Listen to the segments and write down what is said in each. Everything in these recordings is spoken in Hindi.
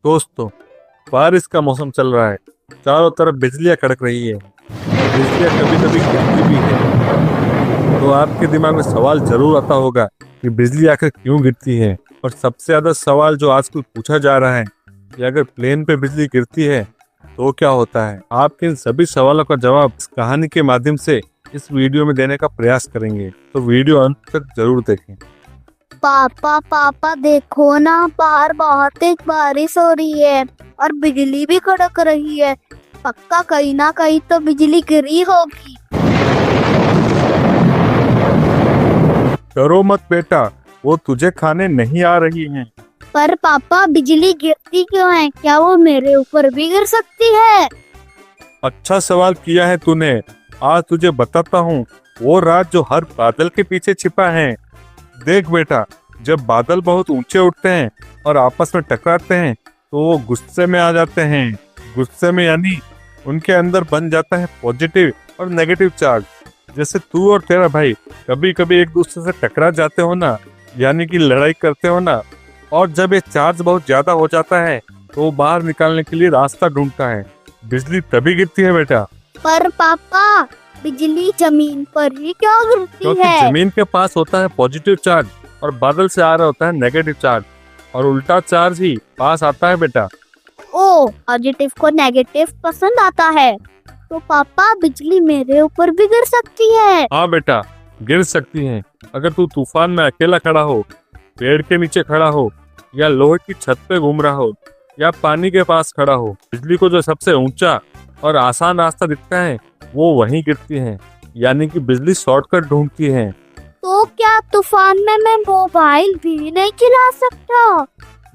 दोस्तों, बारिश का मौसम चल रहा है। चारों तरफ बिजलियां कड़क रही है। बिजलियां कभी कभी गिरती भी है। तो आपके दिमाग में सवाल जरूर आता होगा कि बिजली आखिर क्यों गिरती है। और सबसे ज्यादा सवाल जो आजकल पूछा जा रहा है कि अगर प्लेन पे बिजली गिरती है तो क्या होता है। आपके इन सभी सवालों का जवाब इस कहानी के माध्यम से इस वीडियो में देने का प्रयास करेंगे, तो वीडियो अंत तक जरूर देखें। पापा पापा देखो ना, बाहर बहुत तेज बारिश हो रही है और बिजली भी कड़क रही है। पक्का कहीं ना कहीं तो बिजली गिरी होगी। डरो मत बेटा, वो तुझे खाने नहीं आ रही हैं। पर पापा बिजली गिरती क्यों है? क्या वो मेरे ऊपर भी गिर सकती है? अच्छा सवाल किया है तूने। आज तुझे बताता हूँ वो राज जो हर बादल के पीछे छिपा है। देख बेटा, जब बादल बहुत ऊंचे उठते हैं और आपस में टकराते हैं तो वो गुस्से में आ जाते हैं। गुस्से में यानी उनके अंदर बन जाता है पॉजिटिव और नेगेटिव चार्ज। जैसे तू और तेरा भाई कभी कभी एक दूसरे से टकरा जाते हो ना, यानी कि लड़ाई करते हो ना, और जब ये चार्ज बहुत ज्यादा हो जाता है तो वो बाहर निकालने के लिए रास्ता ढूंढता है। बिजली तभी गिरती है बेटा। पर पापा बिजली जमीन पर ही क्यों गिरती क्योंकि है? जमीन के पास होता है पॉजिटिव चार्ज और बादल से आ रहा होता है नेगेटिव चार्ज, और उल्टा चार्ज ही पास आता है बेटा। ओ, पॉजिटिव को नेगेटिव पसंद आता है। तो पापा बिजली मेरे ऊपर भी गिर सकती है? हाँ बेटा, गिर सकती है। अगर तू तूफान में अकेला खड़ा हो, पेड़ के नीचे खड़ा हो, या लोहे की छत पे घूम रहा हो, या पानी के पास खड़ा हो, बिजली को जो सबसे ऊंचा और आसान रास्ता दिखता है वो वहीं गिरती है। यानी कि बिजली शॉर्टकट ढूंढती है। तो क्या तूफान में मैं मोबाइल भी नहीं चला सकता?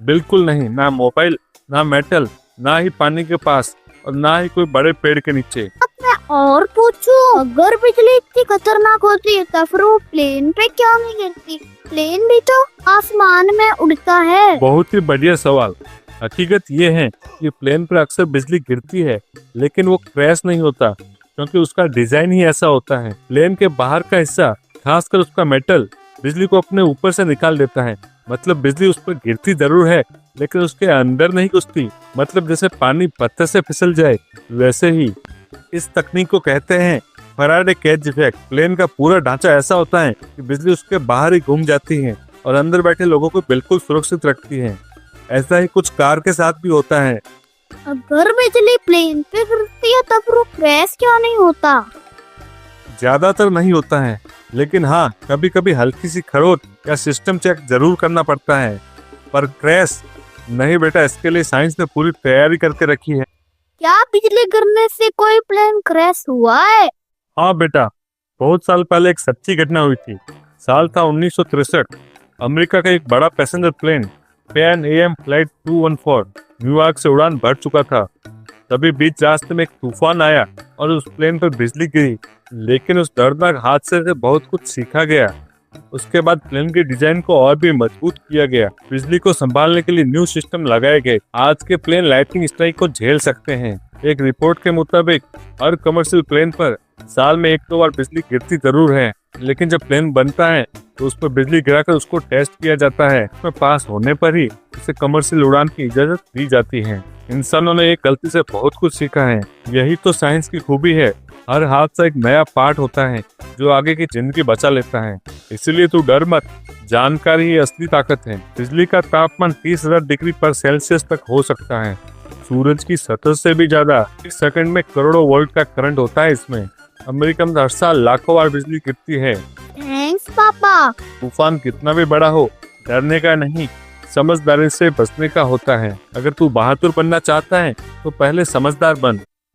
बिल्कुल नहीं, ना मोबाइल, ना मेटल, ना ही पानी के पास, और ना ही कोई बड़े पेड़ के नीचे। अब मैं और पूछूं, अगर बिजली इतनी खतरनाक होती है तो फिर वो प्लेन पे क्यों नहीं गिरती? प्लेन भी तो आसमान में उड़ता है। बहुत ही बढ़िया सवाल। हकीकत ये है कि प्लेन पर अक्सर बिजली गिरती है, लेकिन वो क्रैश नहीं होता क्योंकि उसका डिजाइन ही ऐसा होता है। प्लेन के बाहर का हिस्सा, खासकर उसका मेटल, बिजली को अपने ऊपर से निकाल देता है। मतलब बिजली उस पर गिरती जरूर है लेकिन उसके अंदर नहीं घुसती। मतलब जैसे पानी पत्थर से फिसल जाए वैसे ही। इस तकनीक को कहते हैं फैराडे केज इफेक्ट। प्लेन का पूरा ढांचा ऐसा होता है कि बिजली उसके बाहर ही घूम जाती है और अंदर बैठे लोगों को बिल्कुल सुरक्षित रखती है। ऐसा ही कुछ कार के साथ भी होता है। अगर बिजली प्लेन पे गिरती है तब वो क्रैश क्यों नहीं होता? ज्यादातर नहीं होता है, लेकिन हाँ, कभी कभी हल्की सी खरोंच या सिस्टम चेक जरूर करना पड़ता है। पर क्रैश नहीं बेटा, इसके लिए साइंस ने पूरी तैयारी करके रखी है। क्या बिजली गिरने से कोई प्लेन क्रैश हुआ है? हाँ बेटा, बहुत साल पहले एक सच्ची घटना हुई थी। साल था 1963। अमेरिका का एक बड़ा passenger plane Pan AM flight 214 New York से उड़ान भर चुका था। तभी बीच रास्ते में एक तूफान आया और उस प्लेन पर बिजली गिरी। लेकिन उस दर्दनाक हादसे से बहुत कुछ सीखा गया। उसके बाद प्लेन के डिजाइन को और भी मजबूत किया गया। बिजली को संभालने के लिए न्यू सिस्टम लगाए गए। आज के प्लेन लाइटनिंग स्ट्राइक को झेल सकते हैं। एक रिपोर्ट के मुताबिक हर कमर्शियल प्लेन पर साल में 1-2 बार बिजली गिरती जरूर है, लेकिन जब प्लेन बनता है तो उस पर बिजली गिराकर उसको टेस्ट किया जाता है। उसमें पास होने पर ही उसे कमर्शियल उड़ान की इजाजत दी जाती है। इंसानों ने एक गलती से बहुत कुछ सीखा है। यही तो साइंस की खूबी है। हर हादसा एक नया पार्ट होता है जो आगे की जिंदगी बचा लेता है। इसीलिए तू डर मत, जानकारी ही असली ताकत है। बिजली का तापमान 30,000 डिग्री पर सेल्सियस तक हो सकता है। सूरज की सतह से भी ज्यादा। इस सेकंड में करोड़ों वोल्ट का करंट होता है इसमें। अमेरिका में हर साल लाखों बार बिजली गिरती है। थैंक्स पापा। तूफान कितना भी बड़ा हो, डरने का नहीं, समझदारी से बचने का होता है। अगर तू बहादुर बनना चाहता है तो पहले समझदार बन।